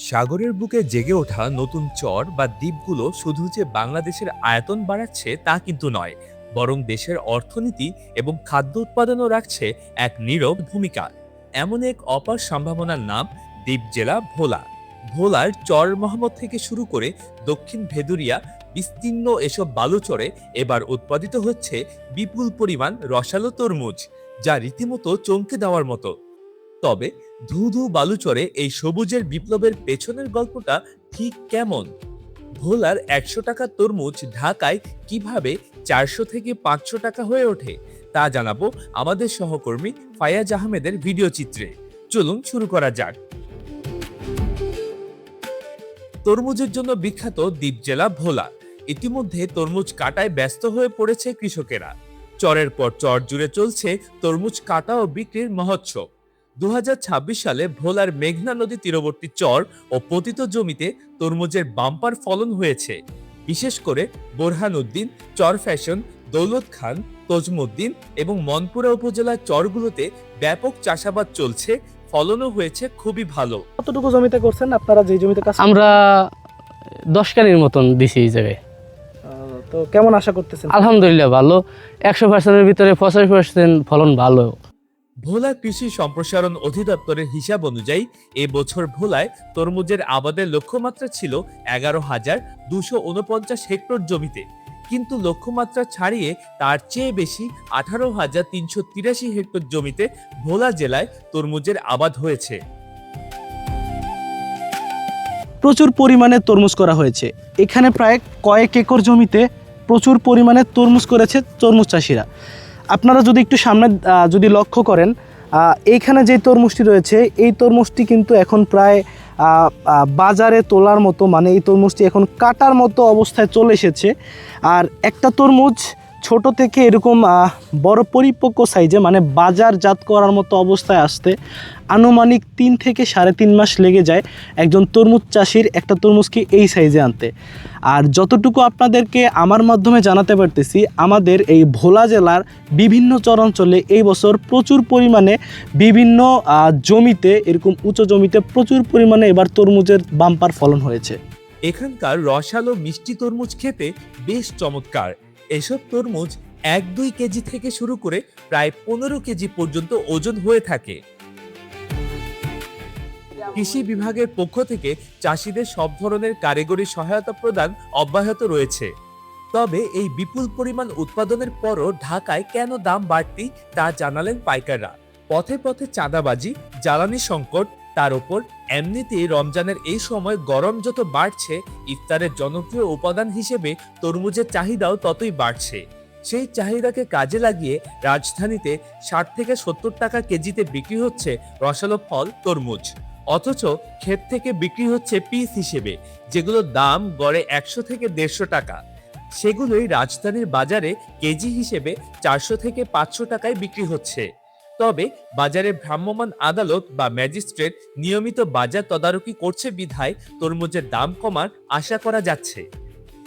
সাগরের বুকে জেগে ওঠা নতুন চর বা দ্বীপগুলো শুধু যে বাংলাদেশের আয়তন বাড়াচ্ছে তা কিন্তু নয়, বরং দেশের অর্থনীতি এবং খাদ্য উৎপাদনও রাখছে এক নীরব ভূমিকা। এমন এক অপার সম্ভাবনার নাম দ্বীপ জেলা ভোলা। ভোলার চর মোহাম্মদ থেকে শুরু করে দক্ষিণ ভেদুরিয়া বিস্তীর্ণ এসব বালুচরে এবার উৎপাদিত হচ্ছে বিপুল পরিমাণ রসালো তরমুজ, যা রীতিমতো চমকে দেওয়ার মতো। তবে ধু ধু বালুচরে এই সবুজের বিপ্লবের পেছনের গল্পটা ঠিক কেমন? ভোলার ১০০ টাকা তরমুজ ঢাকায় কিভাবে ৪০০ থেকে ৫০০ টাকা হয়ে ওঠে তা জানাবো আমাদের সহকর্মী ফায়াজ আহমেদের ভিডিও চিত্রে। চলুন শুরু করা যাক। তরমুজের জন্য বিখ্যাত দ্বীপ জেলা ভোলা। ইতিমধ্যে তরমুজ কাটায় ব্যস্ত হয়ে পড়েছে কৃষকেরা। চরের পর চর জুড়ে চলছে তরমুজ কাটা ও বিক্রির মহোৎসব। ২০২৬ সালে ভোলার মেঘনা নদী তীরবর্তী চর ও পতিত জমিতে তরমুজের বাম্পার ফলন হয়েছে। বিশেষ করে বোরহানউদ্দিন, চর ফ্যাশন, দৌলত খান, তজমুদ্দিন এবং মনপুরা উপজেলার চরগুলোতে ব্যাপক চাষাবাদ চলছে, ফলনও হয়েছে খুবই ভালো। কতটুকু জমিতে করছেন আপনারা, যে জমিতে কাজ আমরা 10 কানির মতন দিছি এই জায়গায়। তো কেমন আশা করতেছেন? আলহামদুলিল্লাহ ভালো, 100%-এর ভিতরে 85% ফলন ভালো। ভোলা কৃষি সম্প্রসারণ অধিদপ্তরের হিসাব অনুযায়ী এবছর ভোলায় তরমুজের আবাদের লক্ষ্যমাত্রা ছিল ১১,২৪৯ হেক্টর জমিতে, কিন্তু লক্ষ্যমাত্রা ছাড়িয়ে তার চেয়ে বেশি ১৮,৩৮৩ হেক্টর জমিতে ভোলা জেলায় তরমুজের আবাদ হয়েছে। প্রচুর পরিমাণে তরমুজ করা হয়েছে। এখানে প্রায় কয়েক একর জমিতে প্রচুর পরিমাণে তরমুজ করেছে তরমুজ চাষিরা। আপনারা যদি একটু সামনে যদি লক্ষ্য করেন, এইখানে যে তরমুজটি রয়েছে এই তরমুজটি কিন্তু এখন প্রায় বাজারে তোলার মতো, মানে এই তরমুজটি এখন কাটার মতো অবস্থায় চলে এসেছে। আর একটা তরমুজ ছোট থেকে এরকম বড় পরিপক্ক সাইজে, মানে বাজারজাত করার মতো অবস্থায় আসতে আনুমানিক 3 থেকে 3.5 মাস লেগে যায় একজন তরমুজ চাষির একটা তরমুজকে এই সাইজে আনতে। আর যতটুকু আপনাদেরকে আমার মাধ্যমে জানাতে পারতেছি, আমাদের এই ভোলা জেলার বিভিন্ন চরাঞ্চলে এই বছর প্রচুর পরিমাণে বিভিন্ন জমিতে, এরকম উঁচু জমিতে প্রচুর পরিমাণে এবার তরমুজের বাম্পার ফলন হয়েছে। এখানকার রসালো মিষ্টি তরমুজ খেতে বেশ চমৎকার। এসব তরমুজ ১-২ কেজি থেকে শুরু করে প্রায় ১৫ কেজি পর্যন্ত ওজন হয়ে থাকে। কৃষি বিভাগের পক্ষ থেকে চাষিদের সব ধরনের কারিগরি সহায়তা প্রদান অব্যাহত রয়েছে। তবে এই বিপুল পরিমাণ উৎপাদনের পরও ঢাকায় কেন দাম বাড়তি তা জানালেন পাইকাররা। পথে পথে চাঁদাবাজি, জ্বালানি সংকট, তার উপর এমনিতেই রমজানের এই সময় গরম যত বাড়ছে, ইফতারের জনপ্রিয় উপাদান হিসেবে তরমুজের চাহিদাও ততই বাড়ছে। সেই চাহিদাকে কাজে লাগিয়ে রাজধানীতে ৬০ থেকে ৭০ টাকা কেজিতে বিক্রি হচ্ছে রসালো ফল তরমুজ। অথচ ক্ষেত থেকে বিক্রি হচ্ছে পিস হিসেবে, যেগুলোর দাম গড়ে ১০০ থেকে ১৫০ টাকা। সেগুলোই রাজধানীর বাজারে কেজি হিসেবে ৪০০ থেকে ৫০০ টাকায় বিক্রি হচ্ছে। তবে বাজারে ভ্রাম্যমাণ আদালত বা ম্যাজিস্ট্রেট নিয়মিত বাজার তদারকি করছে বিধায় তরমুজের দাম কমার আশা করা যাচ্ছে।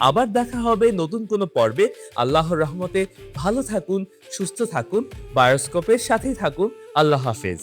আবার দেখা হবে নতুন কোনো পর্বে। আল্লাহর রহমতে ভালো থাকুন, সুস্থ থাকুন, বায়োস্কোপের সাথেই থাকুন। আল্লাহ হাফেজ।